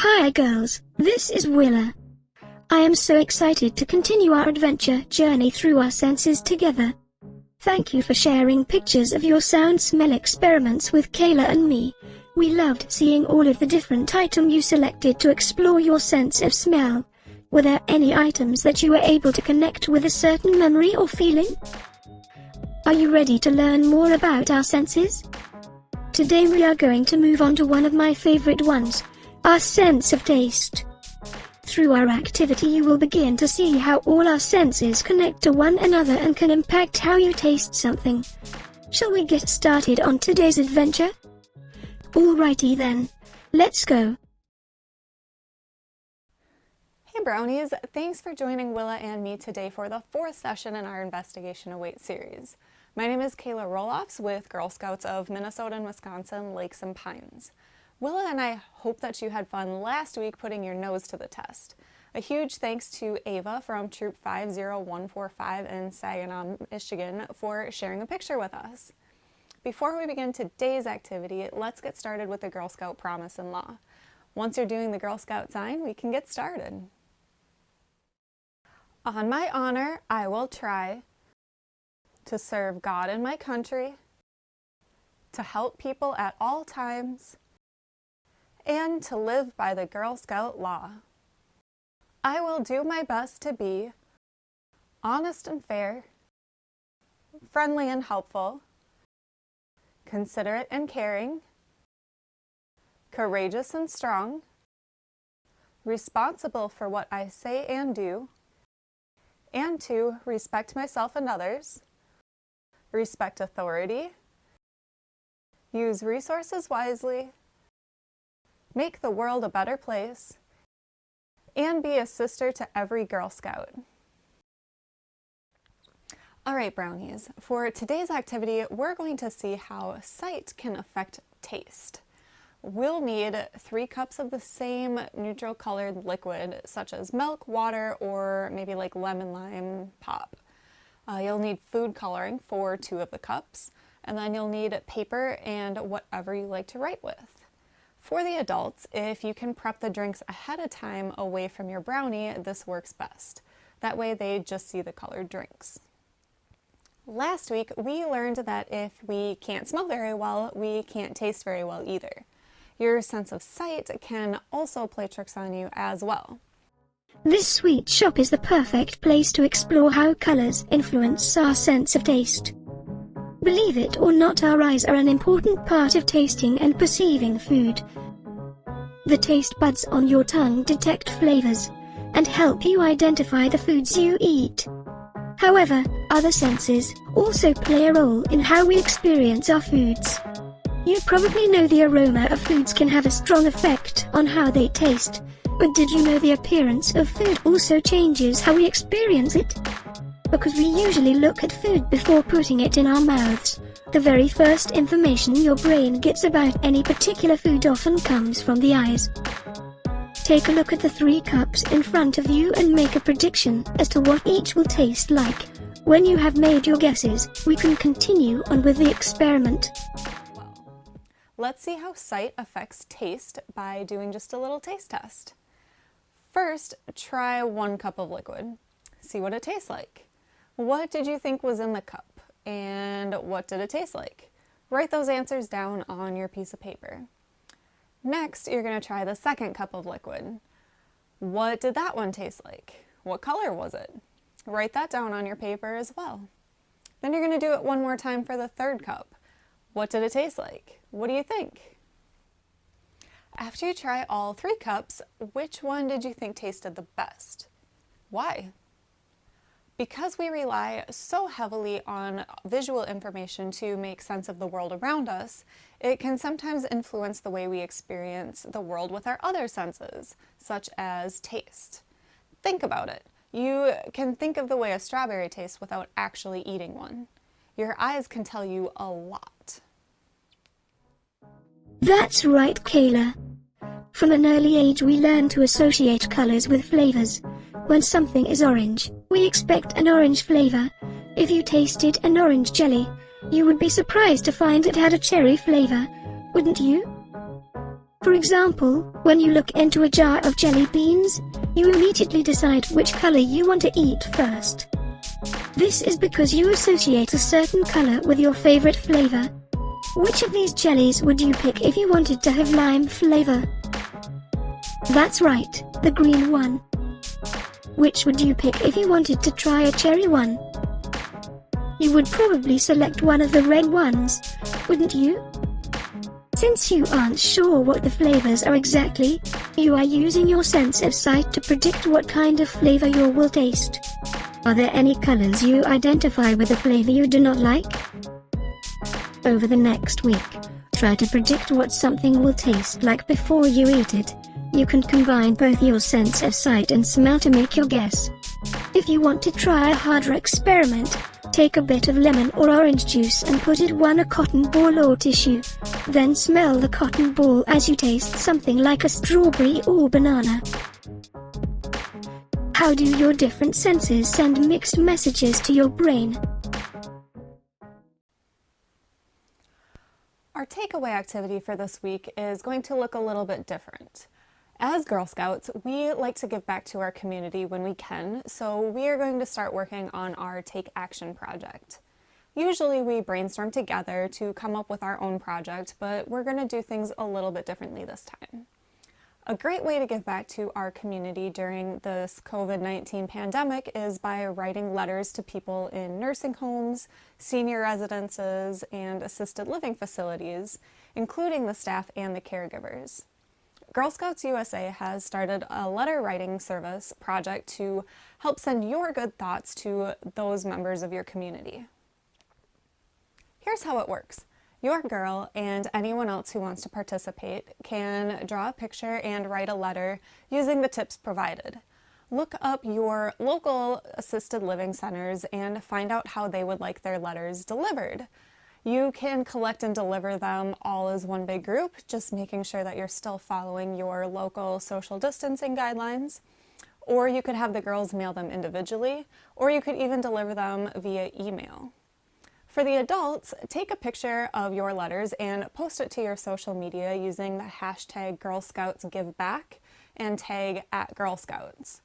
Hi girls, this is Willa. I am so excited to continue our adventure journey through our senses together. Thank you for sharing pictures of your sound smell experiments with Kayla and me. We loved seeing all of the different items you selected to explore your sense of smell. Were there any items that you were able to connect with a certain memory or feeling? Are you ready to learn more about our senses? Today we are going to move on to one of my favorite ones, our sense of taste. Through our activity you will begin to see how all our senses connect to one another and can impact how you taste something. Shall we get started on today's adventure? Alrighty then, let's go. Hey Brownies, thanks for joining Willa and me today for the 4th session in our Investigation Awaits series. My name is Kayla Roloffs with Girl Scouts of Minnesota and Wisconsin Lakes and Pines. Willa and I hope that you had fun last week putting your nose to the test. A huge thanks to Ava from Troop 50145 in Saginaw, Michigan for sharing a picture with us. Before we begin today's activity, let's get started with the Girl Scout Promise and Law. Once you're doing the Girl Scout sign, we can get started. On my honor, I will try to serve God and my country, to help people at all times, and to live by the Girl Scout law. I will do my best to be honest and fair, friendly and helpful, considerate and caring, courageous and strong, responsible for what I say and do, and to respect myself and others, respect authority, use resources wisely, make the world a better place, and be a sister to every Girl Scout. Alright Brownies, for today's activity we're going to see how sight can affect taste. We'll need 3 cups of the same neutral colored liquid such as milk, water, or maybe like lemon lime pop. You'll need food coloring for 2 of the cups, and then you'll need paper and whatever you like to write with. For the adults, if you can prep the drinks ahead of time away from your brownie, this works best. That way they just see the colored drinks. Last week, we learned that if we can't smell very well, we can't taste very well either. Your sense of sight can also play tricks on you as well. This sweet shop is the perfect place to explore how colors influence our sense of taste. Believe it or not, our eyes are an important part of tasting and perceiving food. The taste buds on your tongue detect flavors and help you identify the foods you eat. However, other senses also play a role in how we experience our foods. You probably know the aroma of foods can have a strong effect on how they taste, but did you know the appearance of food also changes how we experience it? Because we usually look at food before putting it in our mouths. The very first information your brain gets about any particular food often comes from the eyes. Take a look at the 3 cups in front of you and make a prediction as to what each will taste like. When you have made your guesses, we can continue on with the experiment. Let's see how sight affects taste by doing just a little taste test. First, try 1 cup of liquid. See what it tastes like. What did you think was in the cup? And what did it taste like? Write those answers down on your piece of paper. Next, you're going to try the 2nd cup of liquid. What did that one taste like? What color was it? Write that down on your paper as well. Then you're going to do it one more time for the 3rd cup. What did it taste like? What do you think? After you try all 3 cups, which one did you think tasted the best? Why? Because we rely so heavily on visual information to make sense of the world around us, it can sometimes influence the way we experience the world with our other senses, such as taste. Think about it. You can think of the way a strawberry tastes without actually eating one. Your eyes can tell you a lot. That's right, Kayla. From an early age we learn to associate colors with flavors. When something is orange, we expect an orange flavor. If you tasted an orange jelly, you would be surprised to find it had a cherry flavor, wouldn't you? For example, when you look into a jar of jelly beans, you immediately decide which color you want to eat first. This is because you associate a certain color with your favorite flavor. Which of these jellies would you pick if you wanted to have lime flavor? That's right, the green one. Which would you pick if you wanted to try a cherry one? You would probably select one of the red ones, wouldn't you? Since you aren't sure what the flavors are exactly, you are using your sense of sight to predict what kind of flavor you will taste. Are there any colors you identify with a flavor you do not like? Over the next week, try to predict what something will taste like before you eat it. You can combine both your sense of sight and smell to make your guess. If you want to try a harder experiment, take a bit of lemon or orange juice and put it on a cotton ball or tissue. Then smell the cotton ball as you taste something like a strawberry or banana. How do your different senses send mixed messages to your brain? Our takeaway activity for this week is going to look a little bit different. As Girl Scouts, we like to give back to our community when we can, so we are going to start working on our Take Action project. Usually we brainstorm together to come up with our own project, but we're going to do things a little bit differently this time. A great way to give back to our community during this COVID-19 pandemic is by writing letters to people in nursing homes, senior residences, and assisted living facilities, including the staff and the caregivers. Girl Scouts USA has started a letter writing service project to help send your good thoughts to those members of your community. Here's how it works. Your girl and anyone else who wants to participate can draw a picture and write a letter using the tips provided. Look up your local assisted living centers and find out how they would like their letters delivered. You can collect and deliver them all as one big group, just making sure that you're still following your local social distancing guidelines. Or you could have the girls mail them individually, or you could even deliver them via email. For the adults, take a picture of your letters and post it to your social media using the hashtag #GirlScoutsGiveBack and tag @GirlScouts.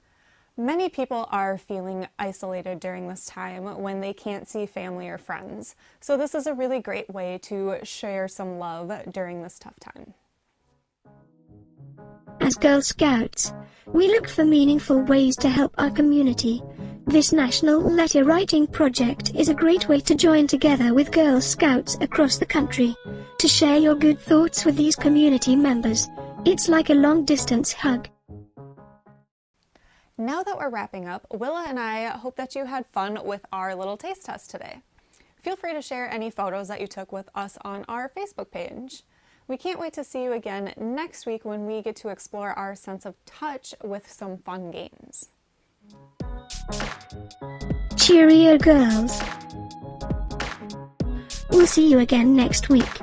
Many people are feeling isolated during this time when they can't see family or friends, so this is a really great way to share some love during this tough time. As Girl Scouts, we look for meaningful ways to help our community. This national letter writing project is a great way to join together with Girl Scouts across the country to share your good thoughts with these community members. It's like a long-distance hug. Now that we're wrapping up, Willa and I hope that you had fun with our little taste test today. Feel free to share any photos that you took with us on our Facebook page. We can't wait to see you again next week when we get to explore our sense of touch with some fun games. Cheerio, girls. We'll see you again next week.